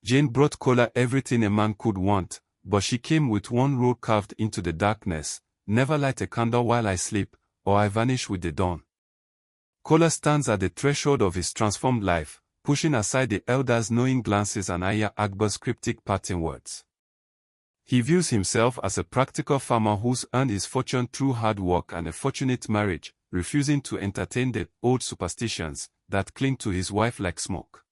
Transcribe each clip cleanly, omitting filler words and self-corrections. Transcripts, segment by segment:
Jane brought Kola everything a man could want, but she came with one rule carved into the darkness: never light a candle while I sleep, or I vanish with the dawn. Kola stands at the threshold of his transformed life, pushing aside the elders' knowing glances and Ayah Akbar's cryptic parting words. He views himself as a practical farmer who's earned his fortune through hard work and a fortunate marriage, refusing to entertain the old superstitions that cling to his wife like smoke.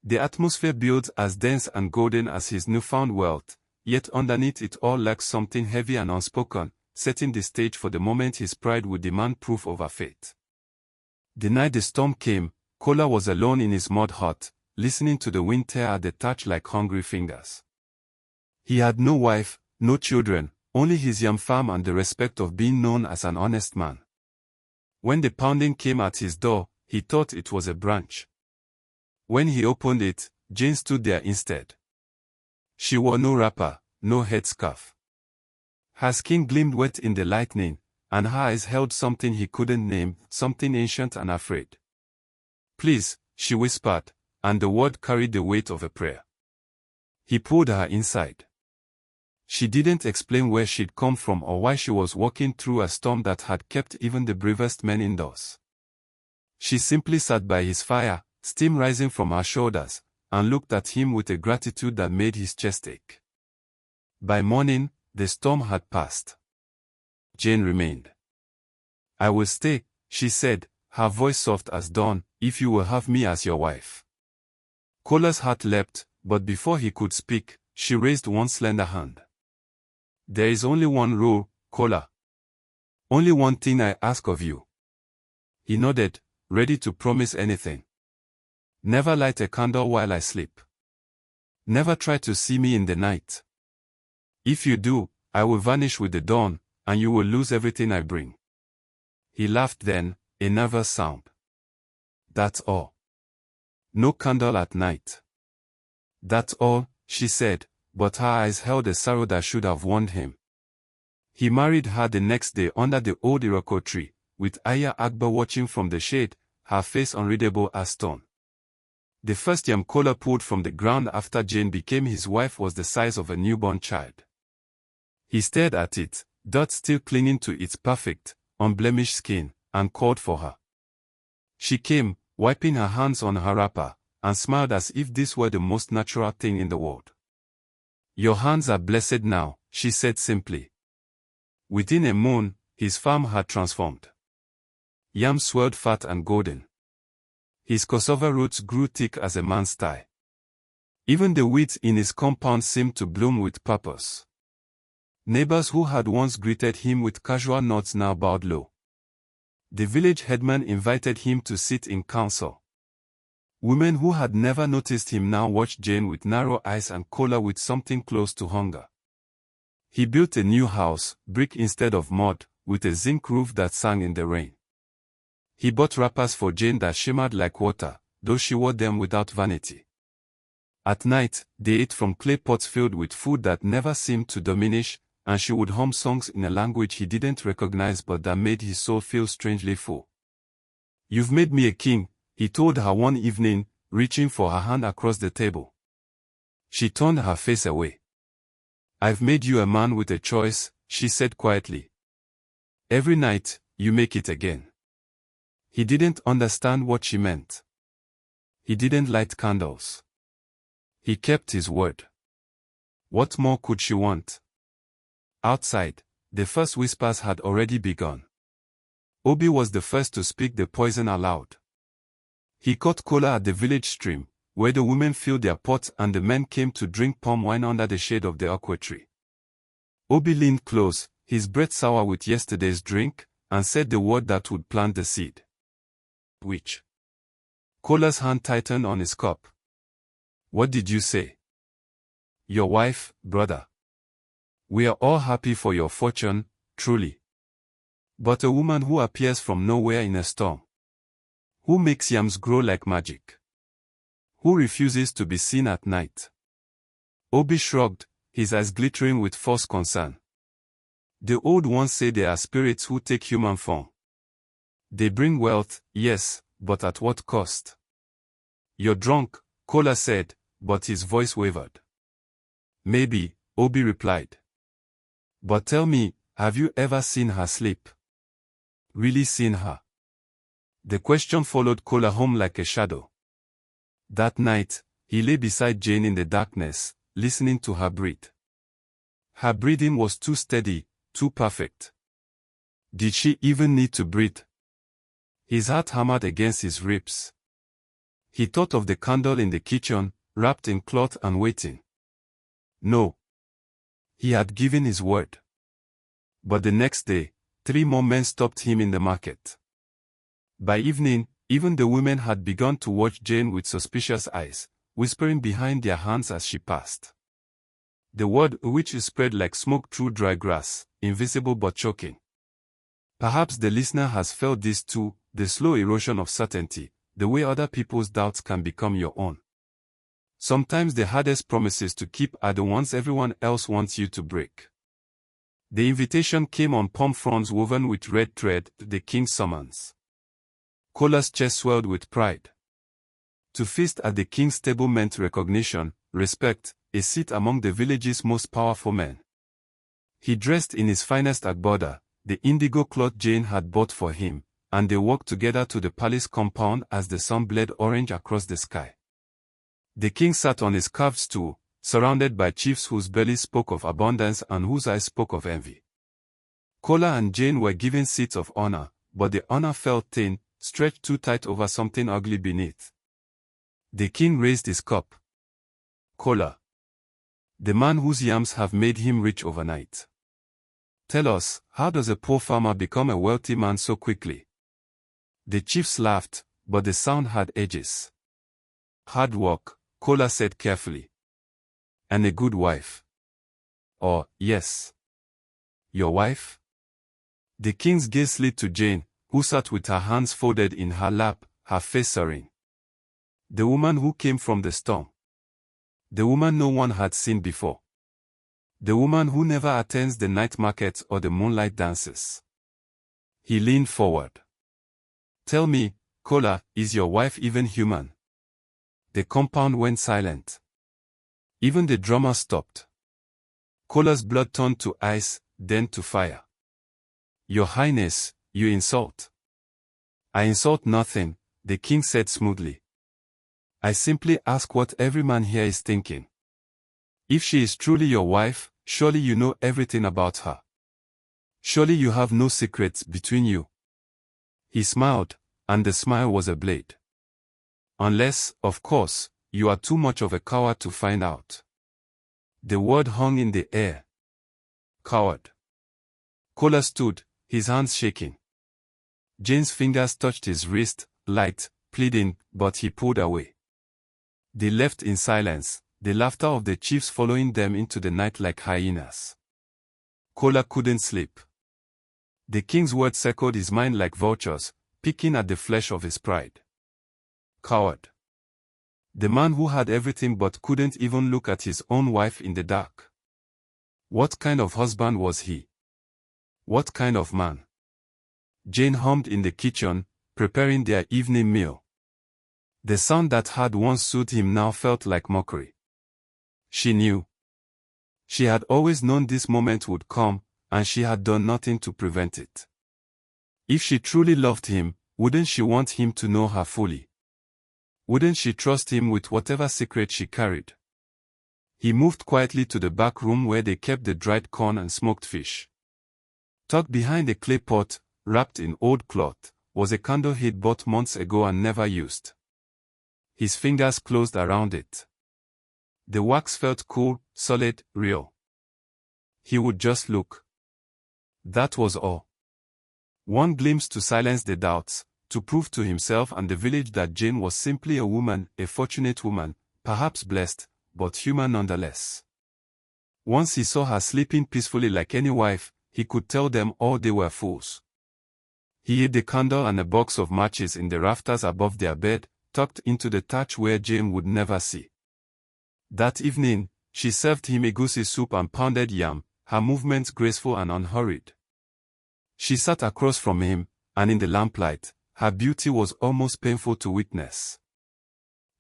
The atmosphere builds as dense and golden as his newfound wealth, yet underneath it all lurks something heavy and unspoken, setting the stage for the moment his pride would demand proof of her fate. The night the storm came, Kola was alone in his mud hut, listening to the wind tear at the thatch like hungry fingers. He had no wife, no children, only his yam farm and the respect of being known as an honest man. When the pounding came at his door, he thought it was a branch. When he opened it, Jane stood there instead. She wore no wrapper, no headscarf. Her skin gleamed wet in the lightning, and her eyes held something he couldn't name, something ancient and afraid. "Please," she whispered, and the word carried the weight of a prayer. He pulled her inside. She didn't explain where she'd come from or why she was walking through a storm that had kept even the bravest men indoors. She simply sat by his fire, steam rising from her shoulders, and looked at him with a gratitude that made his chest ache. By morning, the storm had passed. Jane remained. "I will stay," she said, her voice soft as dawn, "if you will have me as your wife." Kola's heart leapt, but before he could speak, she raised one slender hand. "There is only one rule, Kola. Only one thing I ask of you." He nodded, ready to promise anything. "Never light a candle while I sleep. Never try to see me in the night. If you do, I will vanish with the dawn, and you will lose everything I bring." He laughed then, a nervous sound. "That's all. No candle at night." "That's all," she said, but her eyes held a sorrow that should have warned him. He married her the next day under the old Iroko tree, with Ayah Akbar watching from the shade, her face unreadable as stone. The first yam Kola pulled from the ground after Jane became his wife was the size of a newborn child. He stared at it, dirt still clinging to its perfect, unblemished skin, and called for her. She came, wiping her hands on her wrapper, and smiled as if this were the most natural thing in the world. "Your hands are blessed now," she said simply. Within a moon, his farm had transformed. Yams swelled fat and golden. His cassava roots grew thick as a man's thigh. Even the weeds in his compound seemed to bloom with purpose. Neighbors who had once greeted him with casual nods now bowed low. The village headman invited him to sit in council. Women who had never noticed him now watched Jane with narrow eyes and Kola with something close to hunger. He built a new house, brick instead of mud, with a zinc roof that sang in the rain. He bought wrappers for Jane that shimmered like water, though she wore them without vanity. At night, they ate from clay pots filled with food that never seemed to diminish, and she would hum songs in a language he didn't recognize but that made his soul feel strangely full. "You've made me a king," he told her one evening, reaching for her hand across the table. She turned her face away. "I've made you a man with a choice," she said quietly. "Every night, you make it again." He didn't understand what she meant. He didn't light candles. He kept his word. What more could she want? Outside, the first whispers had already begun. Obi was the first to speak the poison aloud. He caught Kola at the village stream, where the women filled their pots and the men came to drink palm wine under the shade of the aqua tree. Obi leaned close, his breath sour with yesterday's drink, and said the word that would plant the seed. "Which?" Kola's hand tightened on his cup. "What did you say?" "Your wife, brother. We are all happy for your fortune, truly. But a woman who appears from nowhere in a storm. Who makes yams grow like magic. Who refuses to be seen at night." Obi shrugged, his eyes glittering with false concern. "The old ones say there are spirits who take human form. They bring wealth, yes, but at what cost?" "You're drunk," Kola said, but his voice wavered. Maybe, Obi replied. But tell me, have you ever seen her sleep? Really seen her? The question followed Kola home like a shadow. That night, he lay beside Jane in the darkness, listening to her breathe. Her breathing was too steady, too perfect. Did she even need to breathe? His heart hammered against his ribs. He thought of the candle in the kitchen, wrapped in cloth and waiting. No. He had given his word. But the next day, 3 more men stopped him in the market. By evening, even the women had begun to watch Jane with suspicious eyes, whispering behind their hands as she passed. The word witch spread like smoke through dry grass, invisible but choking. Perhaps the listener has felt this too, the slow erosion of certainty, the way other people's doubts can become your own. Sometimes the hardest promises to keep are the ones everyone else wants you to break. The invitation came on palm fronds woven with red thread, the king's summons. Kola's chest swelled with pride. To feast at the king's table meant recognition, respect, a seat among the village's most powerful men. He dressed in his finest agbada, the indigo cloth Jane had bought for him, and they walked together to the palace compound as the sun bled orange across the sky. The king sat on his carved stool, surrounded by chiefs whose bellies spoke of abundance and whose eyes spoke of envy. Kola and Jane were given seats of honor, but the honor felt thin, stretched too tight over something ugly beneath. The king raised his cup. Kola. The man whose yams have made him rich overnight. Tell us, how does a poor farmer become a wealthy man so quickly? The chiefs laughed, but the sound had edges. Hard work, Kola said carefully. And a good wife. Oh, yes. Your wife? The king's gaze slid to Jane, who sat with her hands folded in her lap, her face serene. The woman who came from the storm. The woman no one had seen before. The woman who never attends the night markets or the moonlight dances. He leaned forward. Tell me, Kola, is your wife even human? The compound went silent. Even the drummer stopped. Kola's blood turned to ice, then to fire. Your Highness, you insult. I insult nothing, the king said smoothly. I simply ask what every man here is thinking. If she is truly your wife, surely you know everything about her. Surely you have no secrets between you. He smiled, and the smile was a blade. Unless, of course, you are too much of a coward to find out. The word hung in the air. Coward. Kola stood, his hands shaking. Jane's fingers touched his wrist, light, pleading, but he pulled away. They left in silence, the laughter of the chiefs following them into the night like hyenas. Kola couldn't sleep. The king's words echoed his mind like vultures, picking at the flesh of his pride. Coward. The man who had everything but couldn't even look at his own wife in the dark. What kind of husband was he? What kind of man? Jane hummed in the kitchen, preparing their evening meal. The sound that had once soothed him now felt like mockery. She knew. She had always known this moment would come, and she had done nothing to prevent it. If she truly loved him, wouldn't she want him to know her fully? Wouldn't she trust him with whatever secret she carried? He moved quietly to the back room where they kept the dried corn and smoked fish. Tucked behind a clay pot, wrapped in old cloth, was a candle he'd bought months ago and never used. His fingers closed around it. The wax felt cool, solid, real. He would just look. That was all. One glimpse to silence the doubts, to prove to himself and the village that Jane was simply a woman, a fortunate woman, perhaps blessed, but human nonetheless. Once he saw her sleeping peacefully like any wife, he could tell them all they were fools. He hid the candle and a box of matches in the rafters above their bed, tucked into the thatch where Jane would never see. That evening, she served him egusi soup and pounded yam, her movements graceful and unhurried. She sat across from him, and in the lamplight, her beauty was almost painful to witness.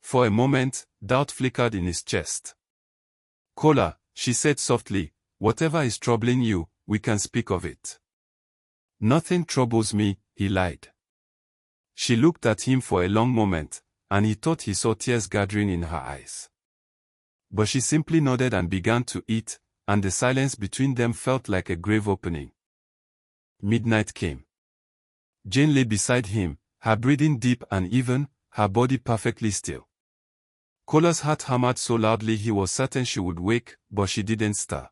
For a moment, doubt flickered in his chest. Kola, she said softly, whatever is troubling you, we can speak of it. Nothing troubles me, he lied. She looked at him for a long moment, and he thought he saw tears gathering in her eyes. But she simply nodded and began to eat, and the silence between them felt like a grave opening. Midnight came. Jane lay beside him, her breathing deep and even, her body perfectly still. Kola's heart hammered so loudly he was certain she would wake, but she didn't stir.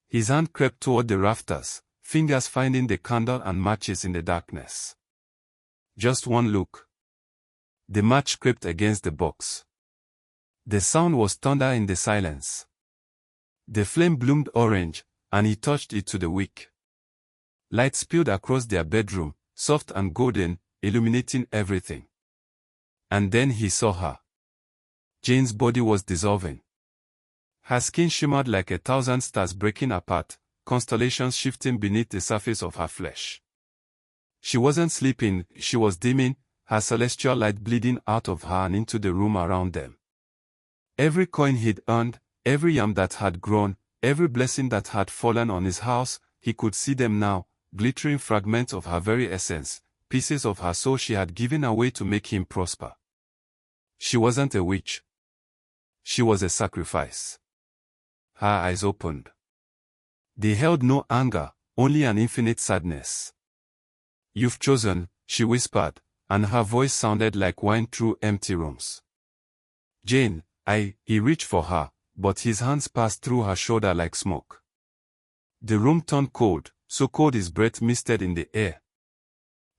His hand crept toward the rafters, fingers finding the candle and matches in the darkness. Just one look. The match scraped against the box. The sound was thunder in the silence. The flame bloomed orange, and he touched it to the wick. Light spilled across their bedroom, soft and golden, illuminating everything. And then he saw her. Jane's body was dissolving. Her skin shimmered like 1,000 stars breaking apart, constellations shifting beneath the surface of her flesh. She wasn't sleeping, she was dimming, her celestial light bleeding out of her and into the room around them. Every coin he'd earned, every yam that had grown, every blessing that had fallen on his house, he could see them now, glittering fragments of her very essence, pieces of her soul she had given away to make him prosper. She wasn't a witch. She was a sacrifice. Her eyes opened. They held no anger, only an infinite sadness. You've chosen, she whispered, and her voice sounded like wine through empty rooms. Jane, he reached for her, but his hands passed through her shoulder like smoke. The room turned cold, so cold his breath misted in the air.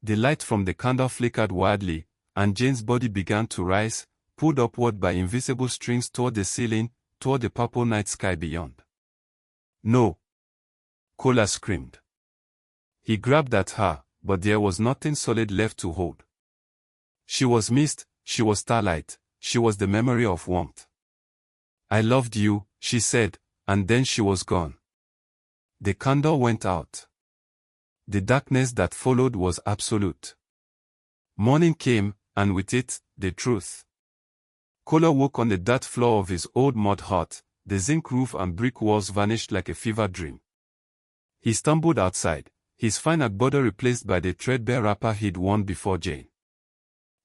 The light from the candle flickered wildly, and Jane's body began to rise, pulled upward by invisible strings toward the ceiling, toward the purple night sky beyond. No! Kola screamed. He grabbed at her, but there was nothing solid left to hold. She was mist, she was starlight, she was the memory of warmth. I loved you, she said, and then she was gone. The candle went out. The darkness that followed was absolute. Morning came, and with it, the truth. Kola woke on the dirt floor of his old mud hut, the zinc roof and brick walls vanished like a fever dream. He stumbled outside, his fine agbada replaced by the threadbare wrapper he'd worn before Jane.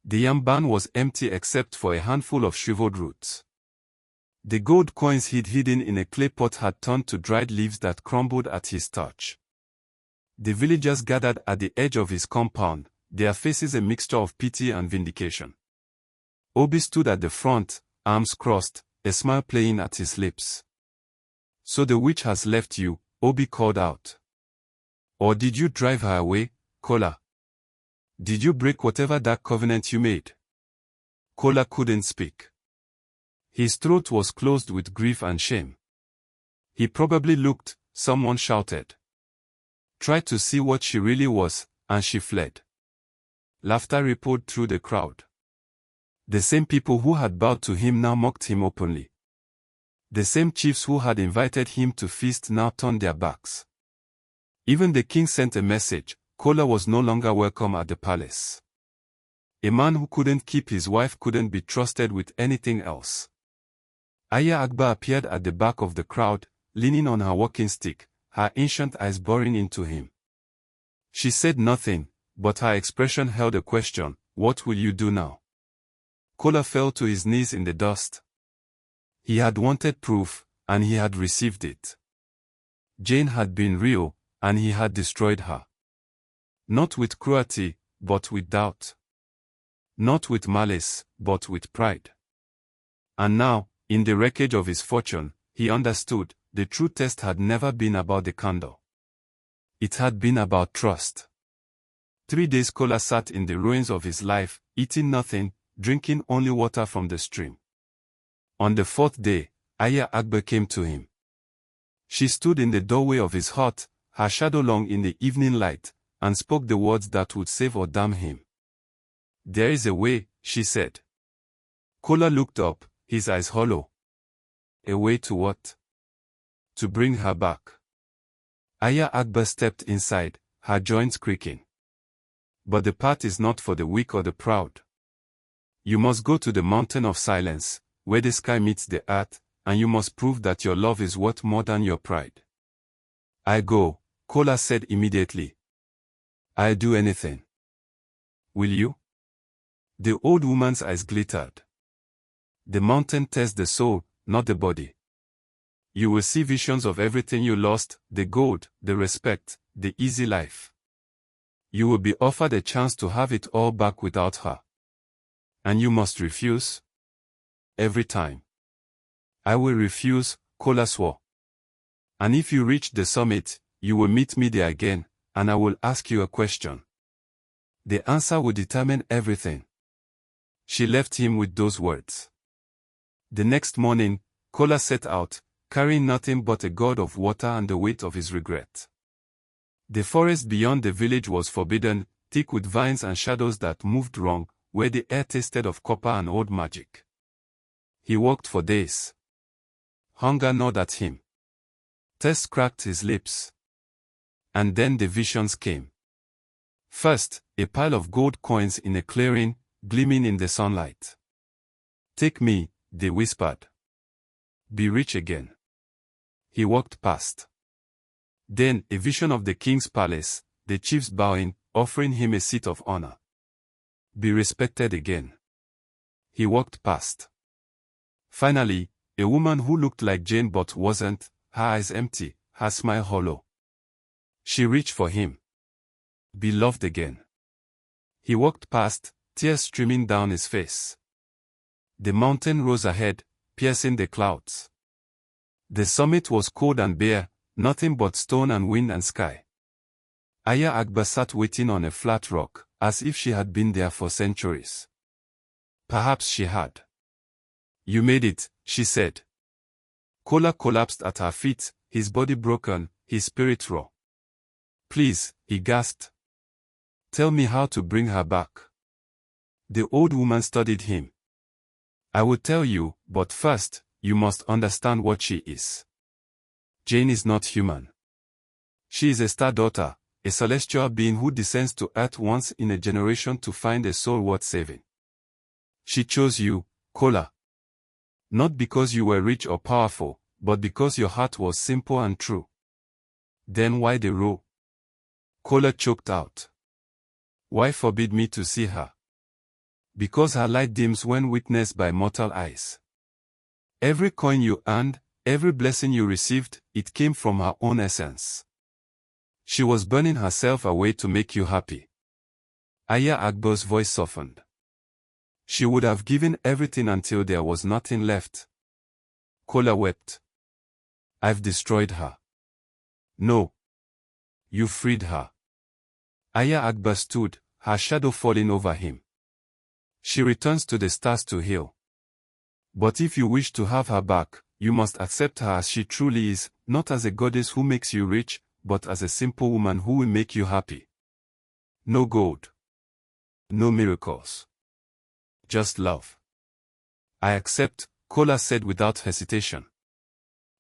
The yam barn was empty except for a handful of shriveled roots. The gold coins he'd hidden in a clay pot had turned to dried leaves that crumbled at his touch. The villagers gathered at the edge of his compound, their faces a mixture of pity and vindication. Obi stood at the front, arms crossed, a smile playing at his lips. So the witch has left you, Obi called out. Or did you drive her away, Kola? Did you break whatever dark covenant you made? Kola couldn't speak. His throat was closed with grief and shame. He probably looked, someone shouted. Tried to see what she really was, and she fled. Laughter rippled through the crowd. The same people who had bowed to him now mocked him openly. The same chiefs who had invited him to feast now turned their backs. Even the king sent a message: Kola was no longer welcome at the palace. A man who couldn't keep his wife couldn't be trusted with anything else. Aya Agba appeared at the back of the crowd, leaning on her walking stick, her ancient eyes boring into him. She said nothing, but her expression held a question: what will you do now? Kola fell to his knees in the dust. He had wanted proof, and he had received it. Jane had been real, and he had destroyed her. Not with cruelty, but with doubt. Not with malice, but with pride. And now, in the wreckage of his fortune, he understood, the true test had never been about the candle. It had been about trust. 3 days Kola sat in the ruins of his life, eating nothing, drinking only water from the stream. On the 4th day, Aya Agba came to him. She stood in the doorway of his hut, her shadow long in the evening light, and spoke the words that would save or damn him. There is a way, she said. Kola looked up, his eyes hollow. A way to what? To bring her back. Aya Agba stepped inside, her joints creaking. But the path is not for the weak or the proud. You must go to the mountain of silence, where the sky meets the earth, and you must prove that your love is worth more than your pride. I go, Kola said immediately. I'll do anything. Will you? The old woman's eyes glittered. The mountain tests the soul, not the body. You will see visions of everything you lost, the gold, the respect, the easy life. You will be offered a chance to have it all back without her. And you must refuse. Every time. I will refuse, Kola swore. And if you reach the summit, you will meet me there again, and I will ask you a question. The answer will determine everything. She left him with those words. The next morning, Kola set out, carrying nothing but a gourd of water and the weight of his regret. The forest beyond the village was forbidden, thick with vines and shadows that moved wrong, where the air tasted of copper and old magic. He walked for days. Hunger gnawed at him. Thirst cracked his lips. And then the visions came. First, a pile of gold coins in a clearing, gleaming in the sunlight. Take me, they whispered. Be rich again. He walked past. Then, a vision of the king's palace, the chiefs bowing, offering him a seat of honor. Be respected again. He walked past. Finally, a woman who looked like Jane but wasn't, her eyes empty, her smile hollow. She reached for him. Be loved again. He walked past, tears streaming down his face. The mountain rose ahead, piercing the clouds. The summit was cold and bare, nothing but stone and wind and sky. Aya Akbar sat waiting on a flat rock, as if she had been there for centuries. Perhaps she had. You made it, she said. Kola collapsed at her feet, his body broken, his spirit raw. Please, he gasped. Tell me how to bring her back. The old woman studied him. I will tell you, but first, you must understand what she is. Jane is not human. She is a star daughter, a celestial being who descends to earth once in a generation to find a soul worth saving. She chose you, Kola. Not because you were rich or powerful, but because your heart was simple and true. Then why the row? Kola choked out. Why forbid me to see her? Because her light dims when witnessed by mortal eyes. Every coin you earned, every blessing you received, it came from her own essence. She was burning herself away to make you happy. Aya Akbar's voice softened. She would have given everything until there was nothing left. Kola wept. I've destroyed her. No. You freed her. Aya Akbar stood, her shadow falling over him. She returns to the stars to heal. But if you wish to have her back, you must accept her as she truly is, not as a goddess who makes you rich, but as a simple woman who will make you happy. No gold. No miracles. Just love. I accept, Kola said without hesitation.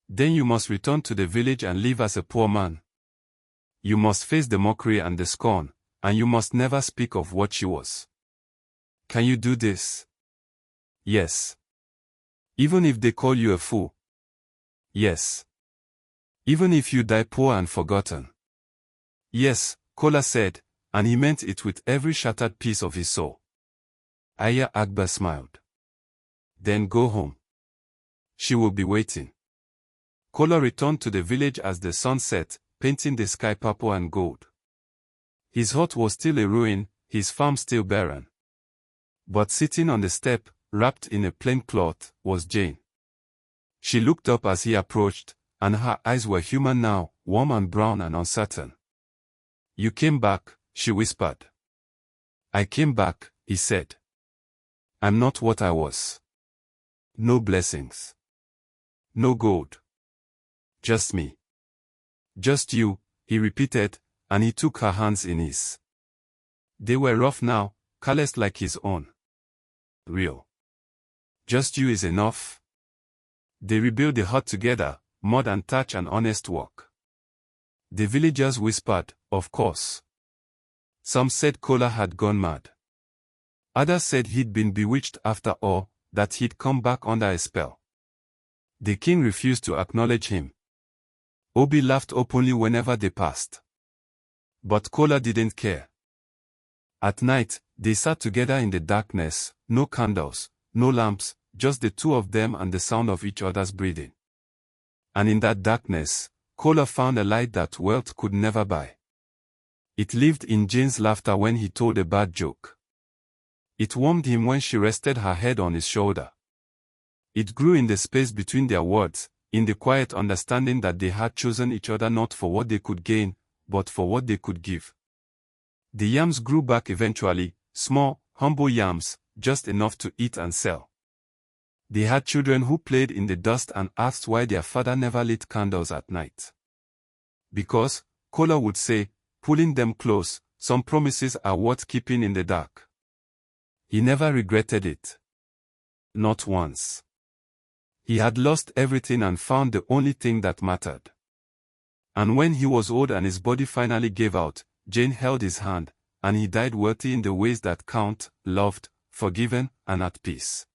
Then you must return to the village and live as a poor man. You must face the mockery and the scorn, and you must never speak of what she was. Can you do this? Yes. Even if they call you a fool? Yes. Even if you die poor and forgotten? Yes, Kola said, and he meant it with every shattered piece of his soul. Aya Akbar smiled. Then go home. She will be waiting. Kola returned to the village as the sun set, painting the sky purple and gold. His hut was still a ruin, his farm still barren. But sitting on the step, wrapped in a plain cloth, was Jane. She looked up as he approached, and her eyes were human now, warm and brown and uncertain. You came back, she whispered. I came back, he said. I'm not what I was. No blessings. No gold. Just me. Just you, he repeated, and he took her hands in his. They were rough now, calloused like his own. Real. Just you is enough. They rebuilt the hut together, mud and thatch and honest work. The villagers whispered, of course. Some said Kola had gone mad. Others said he'd been bewitched after all, that he'd come back under a spell. The king refused to acknowledge him. Obi laughed openly whenever they passed. But Kola didn't care. At night, they sat together in the darkness, no candles, no lamps, just the two of them and the sound of each other's breathing. And in that darkness, Kola found a light that wealth could never buy. It lived in Jane's laughter when he told a bad joke. It warmed him when she rested her head on his shoulder. It grew in the space between their words, in the quiet understanding that they had chosen each other not for what they could gain, but for what they could give. The yams grew back eventually, small, humble yams, just enough to eat and sell. They had children who played in the dust and asked why their father never lit candles at night. Because, Kola would say, pulling them close, some promises are worth keeping in the dark. He never regretted it. Not once. He had lost everything and found the only thing that mattered. And when he was old and his body finally gave out, Jane held his hand, and he died wealthy in the ways that count, loved, forgiven, and at peace.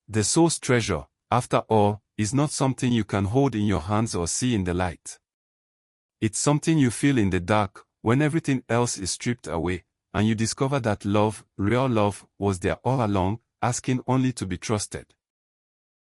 The soul's treasure, after all, is not something you can hold in your hands or see in the light. It's something you feel in the dark, when everything else is stripped away, and you discover that love, real love, was there all along, asking only to be trusted.